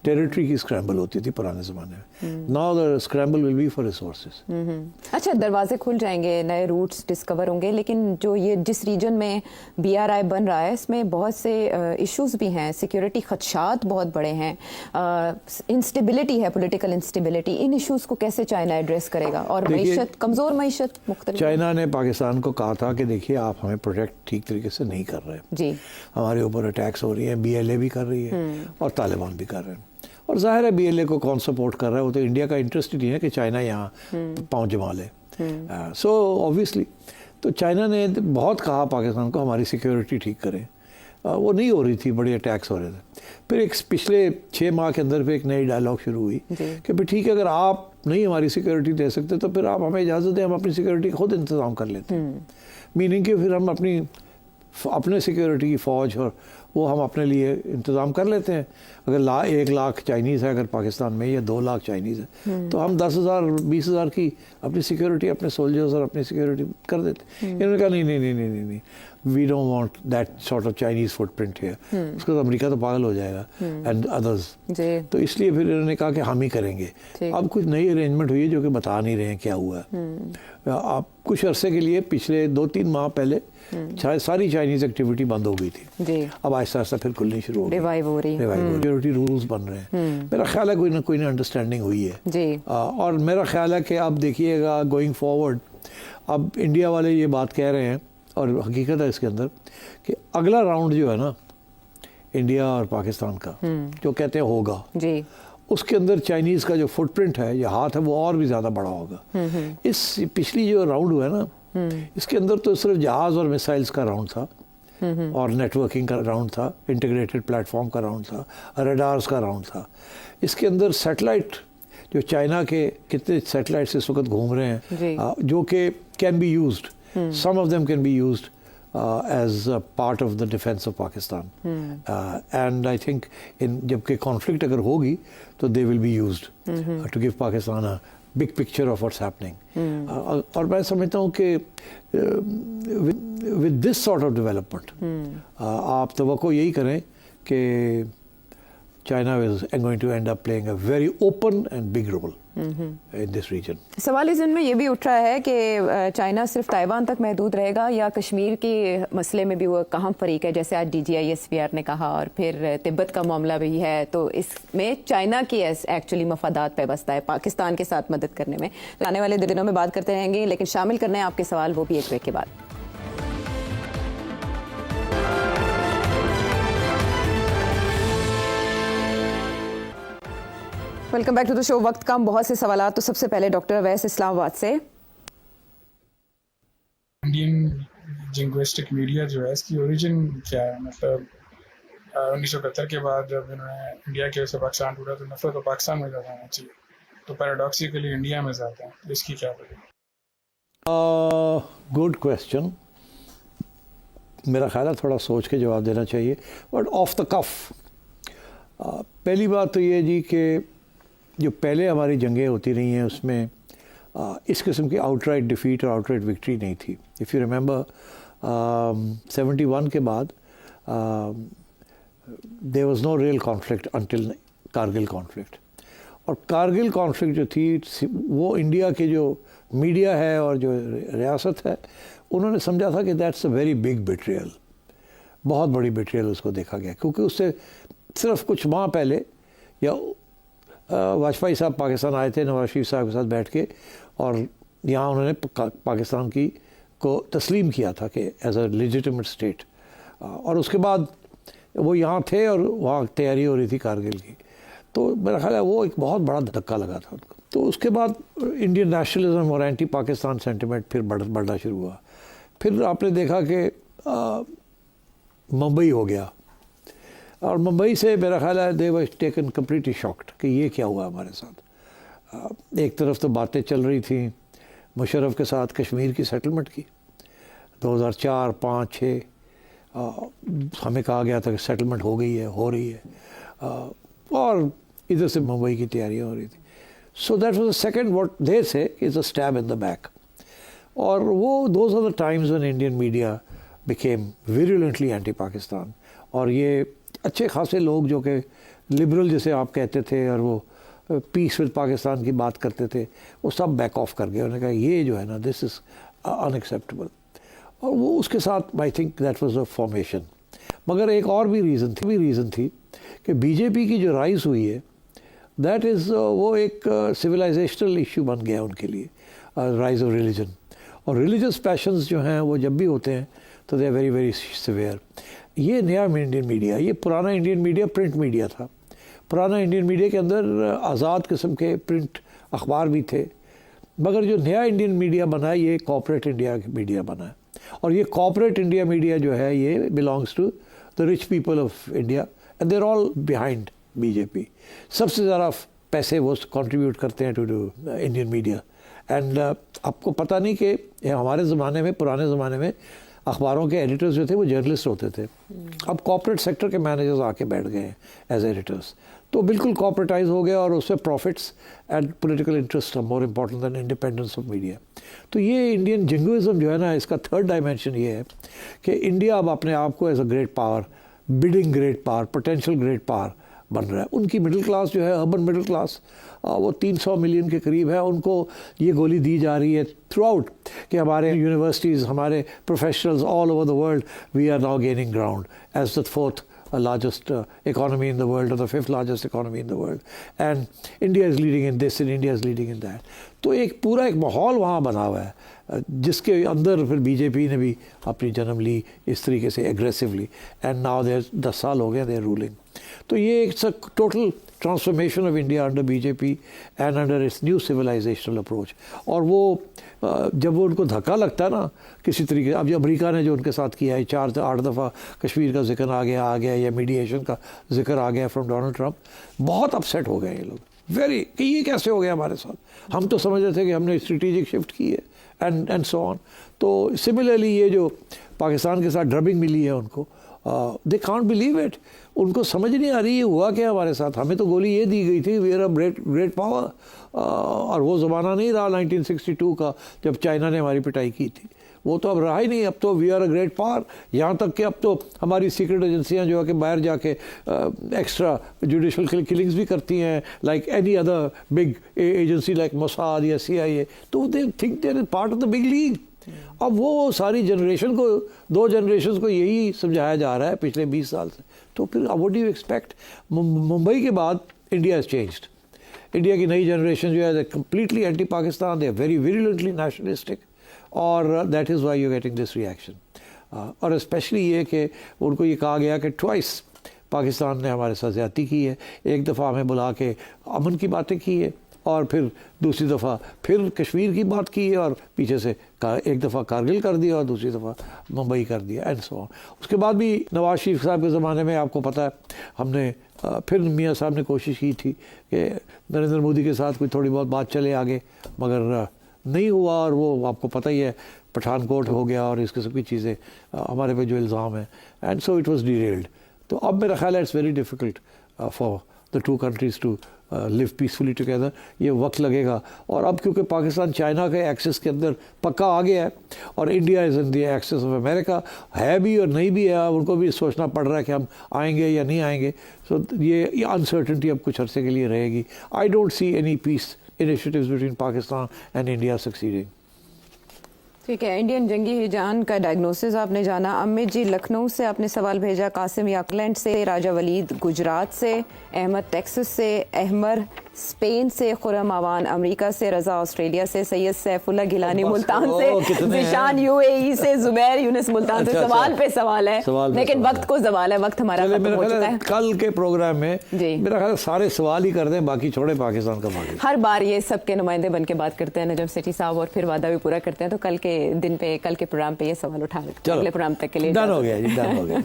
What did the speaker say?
Territory کی اسکریمبل ہوتی تھی پرانے زمانے میں. Now the scramble will be for resources. اچھا, دروازے کھل جائیں گے, نئے روٹس ڈسکور ہوں گے, لیکن جو یہ جس ریجن میں BRI بن رہا ہے اس میں بہت سے ایشوز بھی ہیں, سیکیورٹی خدشات بہت بڑے ہیں, انسٹیبلٹی ہے, پولیٹیکل انسٹیبلٹی. ان ایشوز کو کیسے چائنا ایڈریس کرے گا؟ اور معیشت, کمزور معیشت مختلف. چائنا نے پاکستان کو کہا تھا کہ دیکھیے آپ ہمیں پروٹیکٹ ٹھیک طریقے سے نہیں کر رہے, جی ہمارے اوپر اٹیکس ہو رہی ہیں, BLA بھی کر رہی ہے اور طالبان بھی کر رہے ہیں. اور ظاہر ہے BLA کو کون سپورٹ کر رہا ہے, وہ تو انڈیا کا انٹرسٹ ہی نہیں ہے کہ چائنا یہاں پاؤں جما لے. سو آبویسلی تو چائنا نے بہت کہا پاکستان کو ہماری سیکیورٹی ٹھیک کریں, وہ نہیں ہو رہی تھی, بڑے اٹیکس ہو رہے تھے. پھر ایک پچھلے 6 ماہ کے اندر پہ ایک نئی ڈائلاگ شروع ہوئی کہ پھر ٹھیک ہے اگر آپ نہیں ہماری سیکیورٹی دے سکتے تو پھر آپ ہمیں اجازت دیں, ہم اپنی سیکیورٹی خود انتظام کر لیتے ہیں. میننگ کہ پھر ہم اپنے سیکیورٹی کی فوج اور وہ ہم اپنے لیے انتظام کر لیتے ہیں. اگر 1 لاکھ چائنیز ہے اگر پاکستان میں, یا 2 لاکھ چائنیز ہے, تو ہم 10,000 20,000 کی اپنی سیکیورٹی, اپنے سولجرز اور اپنی سیکیورٹی کر دیتے ہیں. انہوں نے کہا نہیں, we don't want that sort of Chinese footprint ہے, اس کو امریکہ تو پاگل ہو جائے گا اینڈ ادرز. تو اس لیے پھر انہوں نے کہا کہ ہم ہی کریں گے. اب کچھ نئی ارینجمنٹ ہوئی ہے جو کہ بتا نہیں رہے ہیں کیا ہوا ہے. آپ کچھ عرصے کے لیے پچھلے 2-3 ماہ پہلے ساری چائنیز ایکٹیویٹی بند ہو گئی تھی, اب آہستہ آہستہ پھر کھلنی شروع ہو گئی, ریوائیو ہو رہی ہے, سیکیورٹی رولز بن رہے ہیں. میرا خیال ہے کوئی نہ انڈرسٹینڈنگ ہوئی ہے. اور میرا خیال ہے کہ اب دیکھیے گا گوئنگ فارورڈ, اب انڈیا والے یہ بات کہہ رہے ہیں اور حقیقت ہے اس کے اندر کہ اگلا راؤنڈ جو ہے نا انڈیا اور پاکستان کا جو کہتے ہیں ہوگا, اس کے اندر چائنیز کا جو فٹ پرنٹ ہے یا ہاتھ ہے وہ اور بھی زیادہ بڑا ہوگا. اس پچھلی جو راؤنڈ ہوا ہے نا اس کے اندر تو صرف جہاز اور میسائلز کا راؤنڈ تھا اور نیٹ ورکنگ کا راؤنڈ تھا, انٹیگریٹڈ پلیٹ فارم کا راؤنڈ تھا, ریڈارز کا راؤنڈ تھا. اس کے اندر سیٹلائٹ جو چائنا کے کتنے سیٹلائٹس اس وقت گھوم رہے ہیں جو کہ can be used, some of them can be used as part of the defence of Pakistan. And I think جبکہ کانفلکٹ اگر ہوگی تو they will be used to give Pakistan big picture of what's happening. اور میں سمجھتا ہوں کہ with this sort of development آپ توقع یہی کریں کہ China is going to end up playing a very open and big role in this region. سوال اس میں یہ بھی اٹھ رہا ہے کہ چائنا صرف تائیوان تک محدود رہے گا یا کشمیر کے مسئلے میں بھی وہ کہاں فریق ہے, جیسے آج DGISPR نے کہا, اور پھر تبت کا معاملہ بھی ہے, تو اس میں چائنا کی ایکچولی مفادات پیوستہ ہے پاکستان کے ساتھ مدد کرنے میں. تو آنے والے دنوں میں بات کرتے رہیں گے, لیکن شامل کرنے ہیں آپ کے سوال وہ بھی ایک بریک کے بعد. ویلکم بیک ٹو دا شو. وقت کم, بہت سے سوالات. تو سب سے پہلے ڈاکٹر اویس اسلام آباد سے. انڈین لنگوسٹک میڈیا جو ہے اس کی اوریجن کیا ہے؟ مطلب 1971 کے بعد جب انہوں نے انڈیا کی وجہ سے پاکستان ٹوٹا تو نفرت تو پاکستان میں زیادہ ہونا چاہیے, تو پیراڈاکسیکلی انڈیا میں زیادہ ہیں, اس کی کیا وجہ؟ Good question. میرا خیال ہے تھوڑا سوچ کے جواب دینا چاہیے, بٹ آف دا کف. پہلی بات تو یہ جی کہ جو پہلے ہماری جنگیں ہوتی رہی ہیں اس میں اس قسم کی آؤٹ رائٹ ڈیفیٹ اور آؤٹ رائٹ وکٹری نہیں تھی. اف یو ریممبر 71 کے بعد there was no real conflict until Kargil conflict. اور کارگل کانفلکٹ جو تھی وہ انڈیا کے جو میڈیا ہے اور جو ریاست ہے انہوں نے سمجھا تھا کہ دیٹس اے ویری بگ بیٹریل, بہت بڑی بیٹریل اس کو دیکھا گیا, کیونکہ اس سے صرف کچھ ماہ پہلے یا واجپئی صاحب پاکستان آئے تھے نواز شریف صاحب کے ساتھ بیٹھ کے, اور یہاں انہوں نے پاکستان کو تسلیم کیا تھا کہ ایز اے لیجیٹیمیٹ اسٹیٹ. اور اس کے بعد وہ یہاں تھے اور وہاں تیاری ہو رہی تھی کارگل کی, تو میرا خیال ہے وہ ایک بہت بڑا دھکا لگا تھا ان کو. تو اس کے بعد انڈین نیشنلزم اور اینٹی پاکستان سینٹیمنٹ پھر بڑھنا شروع ہوا. پھر آپ نے دیکھا کہ ممبئی ہو گیا, اور ممبئی سے میرا خیال ہے دے واز ٹیکن کمپلیٹلی شاکڈ کہ یہ کیا ہوا ہمارے ساتھ. ایک طرف تو باتیں چل رہی تھیں مشرف کے ساتھ کشمیر کی سیٹلمنٹ کی 2004, 5, 6 ہمیں کہا گیا تھا کہ سیٹلمنٹ ہو گئی ہے, ہو رہی ہے, اور ادھر سے ممبئی کی تیاریاں ہو رہی تھیں. So that was a second what they say is a stab in the back. اور وہ those are the times when Indian media became virulently anti Pakistan. اور یہ اچھے خاصے لوگ جو کہ لبرل جسے آپ کہتے تھے اور وہ پیس ود پاکستان کی بات کرتے تھے، وہ سب بیک آف کر گئے. انہوں نے کہا یہ جو ہے نا دس از ان ایکسیپٹیبل، اور وہ اس کے ساتھ I think that was a formation. مگر ایک اور بھی ریزن تھی کہ بی جے پی کی جو رائز ہوئی ہے دیٹ از وہ ایک سویلائزیشنل ایشو بن گیا ان کے لیے، رائز آف ریلیجن. اور ریلیجس پیشنز جو ہیں وہ جب بھی ہوتے ہیں تو they are very very severe. یہ نیا انڈین میڈیا، یہ پرانا انڈین میڈیا پرنٹ میڈیا تھا. پرانا انڈین میڈیا کے اندر آزاد قسم کے پرنٹ اخبار بھی تھے، مگر جو نیا انڈین میڈیا بنا ہے یہ کارپوریٹ انڈیا میڈیا بنا ہے. اور یہ کارپوریٹ انڈیا میڈیا جو ہے یہ belongs to the rich people of India and they are all behind B J P. سب سے زیادہ پیسے وہ کنٹریبیوٹ کرتے ہیں ٹو انڈین میڈیا. اینڈ آپ کو پتہ نہیں کہ ہمارے زمانے میں، پرانے زمانے میں اخباروں کے ایڈیٹرز جو تھے وہ جرنلسٹ ہوتے تھے. اب کارپوریٹ سیکٹر کے مینیجرز آ کے بیٹھ گئے ہیں ایز ایڈیٹرز، تو بالکل کارپوریٹائز ہو گیا اور اس سے profits and political interest more important than independence of media. تو یہ انڈین جنگوازم جو ہے نا، اس کا تھرڈ ڈائمینشن یہ ہے کہ انڈیا اب اپنے آپ کو as a great power, budding great power, potential great power بن رہا ہے. ان کی مڈل کلاس جو ہے، اربن مڈل کلاس، وہ 300 ملین کے قریب ہے. ان کو یہ گولی دی جا رہی ہے تھرو آؤٹ کہ ہمارے یونیورسٹیز، ہمارے professionals all over the world we are now gaining ground as the fourth largest economy in the world or the fifth largest economy in the world, and India is leading in this and India is leading in that. تو ایک پورا ایک ماحول وہاں بنا ہوا ہے جس کے اندر پھر بی جے پی نے بھی اپنی جنم لی اس طریقے سے ایگریسولی، اینڈ ناؤ دیر 10 سال ہو گئے دے رولنگ. تو یہ ایک total transformation of India under B J P and under its new civilisational approach. اور وہ جب وہ ان کو دھکا لگتا ہے نا کسی طریقے، اب جو امریکہ نے جو ان کے ساتھ کیا ہے 4 سے 8 دفعہ کشمیر کا ذکر آ گیا یا میڈیشن کا ذکر آ گیا فرام ڈونلڈ ٹرمپ، بہت اپسیٹ ہو گئے یہ لوگ ویری کہ یہ کیسے ہو گیا ہمارے ساتھ. ہم تو سمجھ رہے تھے کہ ہم نے اسٹریٹجک شفٹ کی ہے اینڈ سو آن. تو سملرلی یہ جو پاکستان کے ساتھ ڈربنگ ملی ہے ان کو، دے کانٹ بلیو اٹ. ان کو سمجھ نہیں آ رہی یہ ہوا کیا ہمارے ساتھ. ہمیں تو گولی یہ دی گئی تھی we are a great power, اور وہ زمانہ نہیں رہا 1962 کا جب چائنا نے ہماری پٹائی کی تھی. وہ تو اب رہا ہی نہیں. اب تو we are a great power. یہاں تک کہ اب تو ہماری سیکرٹ ایجنسیاں جو ہے کہ باہر جا کے ایکسٹرا جوڈیشل کلنگز بھی کرتی ہیں like any other big agency like Mossad یا CIA. تو they think they are part of the big league. اب وہ ساری جنریشن کو، 2 جنریشنز کو یہی سمجھایا جا رہا ہے پچھلے 20 سال سے. تو پھر what do you expect? Mumbai کے بعد انڈیا ہیز چینجڈ. انڈیا کی نئی جنریشن جو ہے completely anti Pakistan, they are very virulently nationalistic, اور that is why you getting this reaction. اور اسپیشلی یہ کہ ان کو یہ کہا گیا کہ ٹوائس پاکستان نے ہمارے ساتھ زیادتی کی ہے. ایک دفعہ ہمیں بلا کے امن کی باتیں کی ہے، اور پھر دوسری دفعہ پھر کشمیر کی بات کی ہے، اور پیچھے سے ایک دفعہ کارگل کر دیا اور دوسری دفعہ ممبئی کر دیا اینڈ سو آن. اس کے بعد بھی نواز شریف صاحب کے زمانے میں آپ کو پتہ ہے ہم نے پھر میاں صاحب نے کوشش کی تھی کہ نریندر مودی کے ساتھ کوئی تھوڑی بہت بات چلے آگے، مگر نہیں ہوا. اور وہ آپ کو پتہ ہی ہے پٹھان کوٹ ہو گیا اور اس قسم کی چیزیں ہمارے پہ جو الزام ہیں، and so it was derailed. تو اب میرا خیال ہے it's very difficult for the 2 countries to live peacefully together. یہ وقت لگے گا. اور اب کیونکہ پاکستان چائنا کے ایکسس کے اندر پکا آ گیا ہے، اور India is in the axis of America ہے بھی اور نہیں بھی ہے. ان کو بھی سوچنا پڑ رہا ہے کہ ہم آئیں گے یا نہیں آئیں گے. سو یہ انسرٹنٹی اب کچھ عرصے کے لیے رہے گی. I don't see any peace initiatives between Pakistan and India succeeding. ٹھیک ہے. انڈین جنگی جان کا ڈائگنوسس آپ نے جانا. امت جی لکھنؤ سے آپ نے سوال بھیجا، قاسم یاکلینڈ سے، راجہ ولید گجرات سے، احمد ٹیکسس سے، احمر اسپین سے، خرم آوان امریکہ سے، رضا آسٹریلیا سے، سید سیف اللہ گیلانی ملتان سے، ذیشان UAE سے، زبیر یونس ملتان سے. سوال پہ سوال ہے لیکن وقت کو زوال ہے، وقت ہمارا ختم ہو چکا ہے. کل کے پروگرام میں میرا خیال سارے سوال ہی کر دیں، باقی چھوڑے پاکستان کا باقی. ہر بار یہ سب کے نمائندے بن کے بات کرتے ہیں نجم سیٹھی صاحب، اور پھر وعدہ بھی پورا کرتے ہیں. تو کل کے دن پہ، کل کے پروگرام پہ یہ سوال اٹھا رکھتے ہیں، اگلے پروگرام تک کے لیے ڈن ہو گیا جی، ڈن ہو گیا.